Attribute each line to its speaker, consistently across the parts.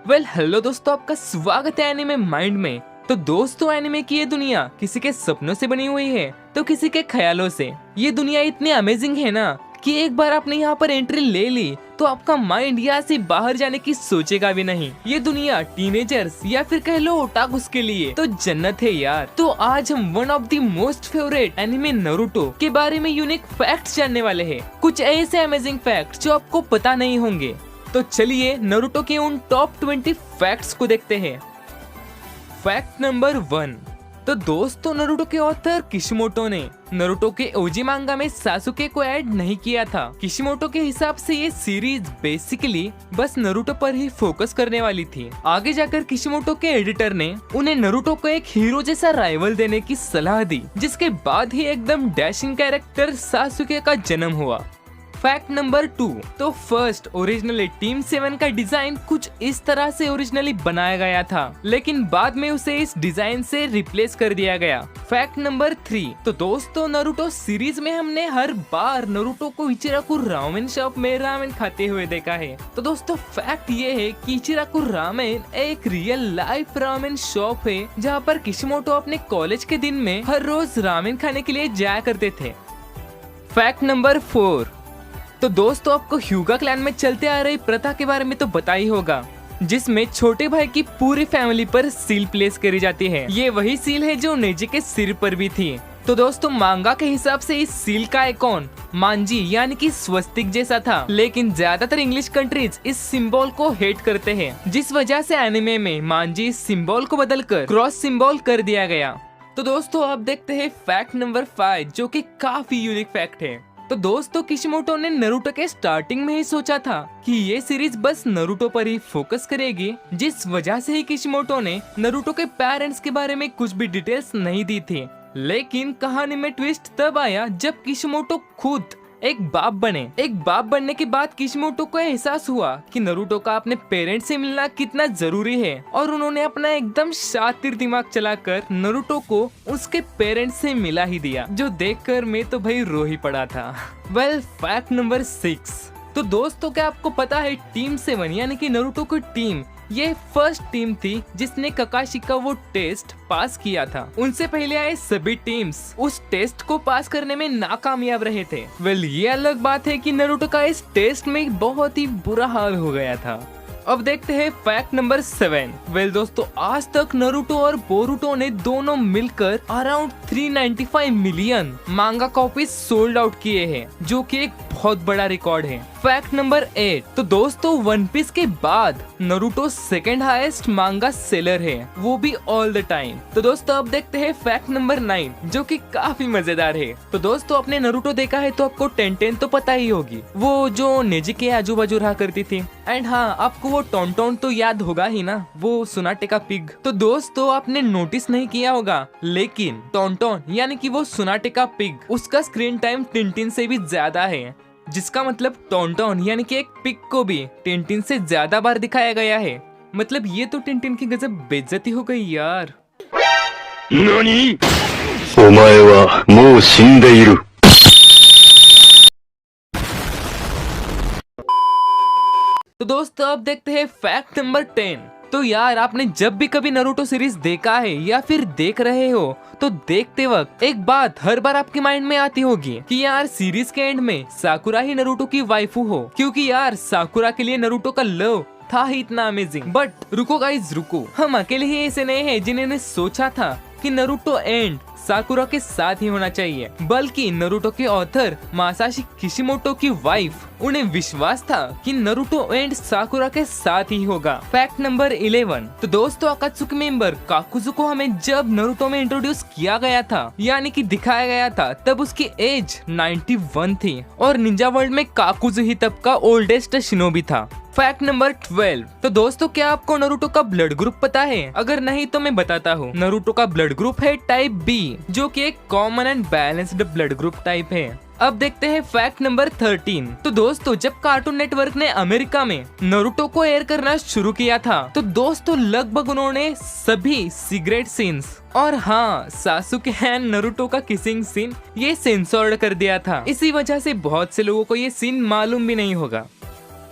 Speaker 1: Hello दोस्तों, आपका स्वागत है एनिमे माइंड में। तो दोस्तों, एनिमे की ये दुनिया किसी के सपनों से बनी हुई है तो किसी के ख्यालों से। ये दुनिया इतनी अमेजिंग है ना कि एक बार आपने यहाँ पर एंट्री ले ली तो आपका माइंड यहाँ से बाहर जाने की सोचेगा भी नहीं। ये दुनिया टीनेजर्स या फिर कह लो ओटाकुस के लिए तो जन्नत है यार। तो आज हम one of the most favourite anime Naruto के बारे में यूनिक फैक्ट्स जानने वाले हैं। कुछ ऐसे अमेजिंग फैक्ट्स जो आपको पता नहीं होंगे। तो चलिए नारुतो के उन टॉप 20 फैक्ट्स को देखते हैं। Fact number 1। तो दोस्तों, नारुतो के ऑथर किशिमोटो ने नारुतो के ओजी मांगा में सासुके को ऐड नहीं किया था। किशिमोटो के हिसाब से ये सीरीज बेसिकली बस नारुतो पर ही फोकस करने वाली थी। आगे जाकर किशिमोटो के एडिटर ने उन्हें नारुतो को एक हीरो जैसा राइवल देने की सलाह दी, जिसके बाद ही एकदम डैशिंग कैरेक्टर सासुके का जन्म हुआ। Fact number 2। तो फर्स्ट ओरिजिनली टीम 7 का डिजाइन कुछ इस तरह से ओरिजिनली बनाया गया था, लेकिन बाद में उसे इस डिजाइन से रिप्लेस कर दिया गया। Fact number 3। तो दोस्तों, नारुतो सीरीज में हमने हर बार नारुतो को इचिराकु रामेन शॉप में रामेन खाते हुए देखा है। तो दोस्तों, फैक्ट ये है कि इचिराकु रामेन एक रियल लाइफ रामेन शॉप है, जहाँ पर किशिमोटो अपने कॉलेज के दिन में हर रोज रामेन खाने के लिए जाया करते थे। Fact number 4। तो दोस्तों, आपको ह्यूगा क्लैन में चलते आ रही प्रथा के बारे में तो पता ही होगा, जिसमें छोटे भाई की पूरी फैमिली पर सील प्लेस करी जाती है। ये वही सील है जो नेजी के सिर पर भी थी। तो दोस्तों, मांगा के हिसाब से इस सील का आइकॉन मांजी यानी कि स्वस्तिक जैसा था, लेकिन ज्यादातर इंग्लिश कंट्रीज इस सिंबल को हेट करते हैं, जिस वजह से एनिमे में मांजी इस सिंबल को बदलकर क्रॉस सिंबल कर दिया गया। तो दोस्तों, अब देखते हैं फैक्ट नंबर 5, जो कि काफी यूनिक फैक्ट है। तो दोस्तों, किशिमोटो ने नारुतो के स्टार्टिंग में ही सोचा था कि ये सीरीज बस नारुतो पर ही फोकस करेगी, जिस वजह से ही किशिमोटो ने नारुतो के पेरेंट्स के बारे में कुछ भी डिटेल्स नहीं दी थी। लेकिन कहानी में ट्विस्ट तब आया जब किशिमोटो खुद एक बाप बने। एक बाप बनने के बाद किशिमोटो को एहसास हुआ कि नारुतो का अपने पेरेंट्स से मिलना कितना जरूरी है, और उन्होंने अपना एकदम शातिर दिमाग चलाकर नारुतो को उसके पेरेंट्स से मिला ही दिया, जो देखकर मैं तो भाई रो ही पड़ा था। Fact number 6। तो दोस्तों, क्या आपको पता है टीम 7 यानी कि नारुतो की टीम ये फर्स्ट टीम थी जिसने ककाशी का वो टेस्ट पास किया था। उनसे पहले आए सभी टीम्स उस टेस्ट को पास करने में नाकामयाब रहे थे। ये अलग बात है कि नारुतो का इस टेस्ट में बहुत ही बुरा हाल हो गया था। अब देखते हैं फैक्ट नंबर 7। दोस्तों, आज तक नारुतो और बोरुतो ने दोनों मिलकर अराउंड 395 मिलियन मांगा कॉपीज सोल्ड आउट किए हैं, जो कि एक बहुत बड़ा रिकॉर्ड है। Fact number 8। तो दोस्तों, वन पीस के बाद नारुतो सेकंड हाईएस्ट मांगा सेलर है, वो भी ऑल द टाइम। तो दोस्तों, अब देखते हैं फैक्ट नंबर 9, जो कि काफी मजेदार है। तो दोस्तों, आपने नारुतो देखा है तो आपको टेंटेन तो पता ही होगी, वो जो नेजी के आजू बाजू रहा करती थी। एंड हाँ, आपको वो टोंटोन तो याद होगा ही ना, वो सुनाटे का पिग। तो दोस्तों, आपने नोटिस नहीं किया होगा, लेकिन टोंटोन यानी कि वो सुनाटे का पिग, उसका स्क्रीन टाइम टिंटिन से भी ज्यादा है, जिसका मतलब टोंटोन यानी कि एक पिग को भी टिंटिन से ज्यादा बार दिखाया गया है। मतलब ये तो टिंटिन की गजब बेइज्जती हो गई यार।
Speaker 2: नानी? ओमाए वा मो शिंदेइरु।
Speaker 1: तो दोस्तों, अब देखते हैं फैक्ट नंबर 10। तो यार, आपने जब भी कभी नारुतो सीरीज देखा है या फिर देख रहे हो, तो देखते वक्त एक बात हर बार आपके माइंड में आती होगी कि यार सीरीज के एंड में साकुरा ही नारुतो की वाइफू हो, क्योंकि यार साकुरा के लिए नारुतो का लव था ही इतना अमेजिंग। बट रुको गाइस, रुको, हम अकेले ही ऐसे नहीं हैं जिन्होंने सोचा था कि नारुतो एंड साकुरा के साथ ही होना चाहिए, बल्कि नारुतो के ऑथर मासाशी किशिमोटो की वाइफ, उन्हें विश्वास था कि नारुतो एंड साकुरा के साथ ही होगा। Fact number 11। तो दोस्तों, अकात्सुकी मेंबर काकुजु को हमें जब नारुतो में इंट्रोड्यूस किया गया था यानी कि दिखाया गया था, तब उसकी एज 91 थी, और निंजा वर्ल्ड में काकुजु ही तब का ओल्डेस्ट शिनोबी था। Fact number 12। तो दोस्तों, क्या आपको नारुतो का ब्लड ग्रुप पता है? अगर नहीं तो मैं बताता हूँ। नारुतो का ब्लड ग्रुप है टाइप बी, जो कि एक common and balanced blood group type है। अब देखते हैं फैक्ट नंबर 13। तो दोस्तों, जब कार्टून नेटवर्क ने अमेरिका में नारुतो को एयर करना शुरू किया था, तो दोस्तों लगभग उन्होंने सभी सिगरेट सीन्स और हाँ, सासुके एंड नारुतो का किसिंग सीन ये सेंसर्ड कर दिया था। इसी वजह से बहुत से लोगों को ये सीन मालूम भी नहीं होगा।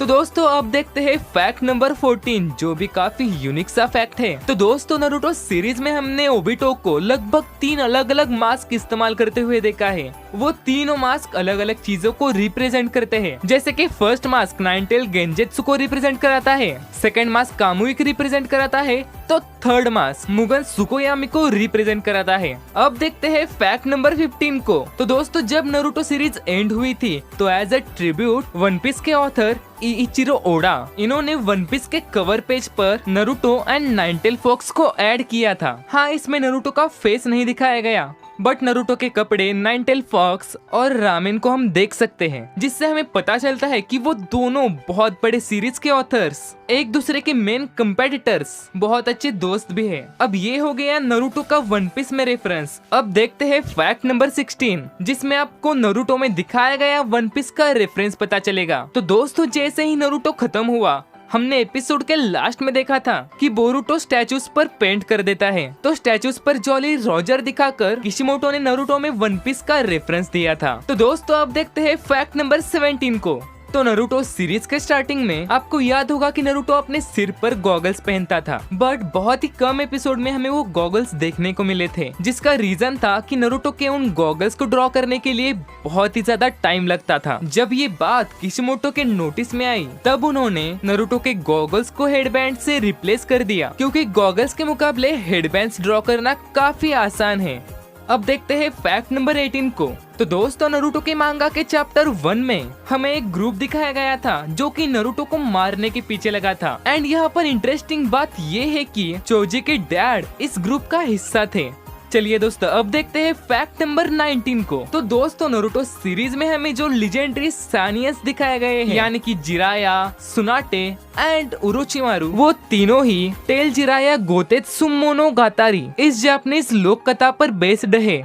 Speaker 1: तो दोस्तों अब देखते हैं फैक्ट नंबर 14, जो भी काफी यूनिक सा फैक्ट है। तो दोस्तों नारुतो सीरीज में हमने ओबिटो को लगभग 3 अलग अलग मास्क इस्तेमाल करते हुए देखा है। वो तीनों मास्क अलग अलग चीजों को रिप्रेजेंट करते हैं, जैसे कि फर्स्ट मास्क नाइनटेल गेंजेत्सु को रिप्रेजेंट कराता है, सेकंड मास्क कामुई को रिप्रेजेंट कराता है, तो थर्ड मास्क मुगन सुकोयामी को रिप्रेजेंट कराता है। अब देखते हैं फैक्ट नंबर 15 को। तो दोस्तों जब नारुतो सीरीज एंड हुई थी तो as a tribute One Piece के ऑथर इचिरो ओडा इन्होंने वन पीस के कवर पेज पर नारुतो एंड नाइनटेल फॉक्स को ऐड किया था। हाँ, इसमें नारुतो का फेस नहीं दिखाया गया, बट नारुतो के कपड़े, नाइनटेल फॉक्स और रामेन को हम देख सकते हैं, जिससे हमें पता चलता है कि वो दोनों बहुत बड़े सीरीज के ऑथर्स, एक दूसरे के मेन कंपेटिटर्स, बहुत अच्छे दोस्त भी है। अब ये हो गया नारुतो का वन पीस में रेफरेंस। अब देखते हैं फैक्ट नंबर 16, जिसमें आपको नारुतो में दिखाया गया वन पीस का रेफरेंस पता चलेगा। तो दोस्तों जैसे ही नारुतो खत्म हुआ, हमने एपिसोड के लास्ट में देखा था कि बोरुतो स्टैचूज पर पेंट कर देता है, तो स्टैचूज पर जॉली रॉजर दिखाकर किशिमोटो ने नारुतो में वन पीस का रेफरेंस दिया था। तो दोस्तों अब देखते हैं फैक्ट नंबर 17 को। तो नारुतो सीरीज के स्टार्टिंग में आपको याद होगा कि नारुतो अपने सिर पर गॉगल्स पहनता था, बट बहुत ही कम एपिसोड में हमें वो गॉगल्स देखने को मिले थे, जिसका रीजन था कि नारुतो के उन गॉगल्स को ड्रॉ करने के लिए बहुत ही ज्यादा टाइम लगता था। जब ये बात किशिमोटो के नोटिस में आई, तब उन्होंने नारुतो के गॉगल्स को हेडबैंड से रिप्लेस कर दिया, क्योंकि गॉगल्स के मुकाबले हेडबैंड्स ड्रॉ करना काफी आसान है। अब देखते हैं फैक्ट नंबर 18 को। तो दोस्तों नारुतो के मांगा के चैप्टर 1 में हमें एक ग्रुप दिखाया गया था जो कि नारुतो को मारने के पीछे लगा था। एंड यहाँ पर इंटरेस्टिंग बात ये है कि चोजी के डैड इस ग्रुप का हिस्सा थे। चलिए दोस्तों अब देखते हैं फैक्ट नंबर 19 को। तो दोस्तों नारुतो सीरीज में हमें जो लेजेंडरी सानियस दिखाए गए हैं, यानी कि जिराया, सुनाटे एंड उरोचिमारू, वो तीनों ही टेल जिराया गोतेत्सु मोनोगातारी इस जापानीज लोक कथा पर बेस्ड है।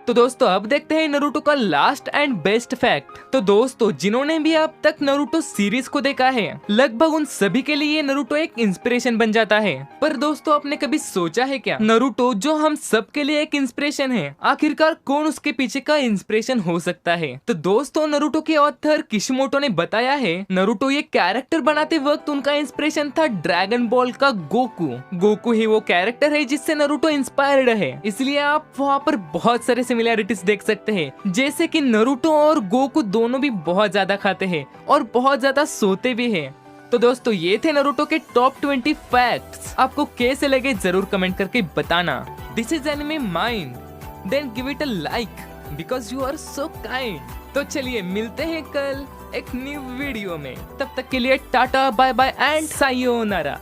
Speaker 1: तो दोस्तों अब देखते हैं नारुतो का लास्ट एंड बेस्ट फैक्ट। तो दोस्तों जिन्होंने भी अब तक नारुतो सीरीज को देखा है, लगभग उन सभी के लिए नारुतो एक इंस्पिरेशन बन जाता है। पर दोस्तों आपने कभी सोचा है क्या, नारुतो जो हम सब के लिए एक इंस्पिरेशन है, आखिरकार कौन उसके पीछे का इंस्पिरेशन हो सकता है? तो दोस्तों नारुतो के ऑथर किशिमोटो ने बताया है, नारुतो ये कैरेक्टर बनाते वक्त उनका इंस्पिरेशन था ड्रैगन बॉल का गोकू। गोकू ही वो कैरेक्टर है जिससे नारुतो इंस्पायर्ड है, इसलिए आप वहाँ पर बहुत सारे सिमिलैरिटीज देख सकते हैं, जैसे कि नारुतो और गोकू दोनों भी बहुत ज्यादा खाते हैं और बहुत ज्यादा सोते भी हैं। तो दोस्तों ये थे नारुतो के टॉप 20 फैक्ट्स। आपको कैसे लगे जरूर कमेंट करके बताना। This is anime mind, then give it a like because you are so kind. तो चलिए मिलते हैं कल एक न्यू वीडियो में, तब तक के लिए tata bye bye and sayonara.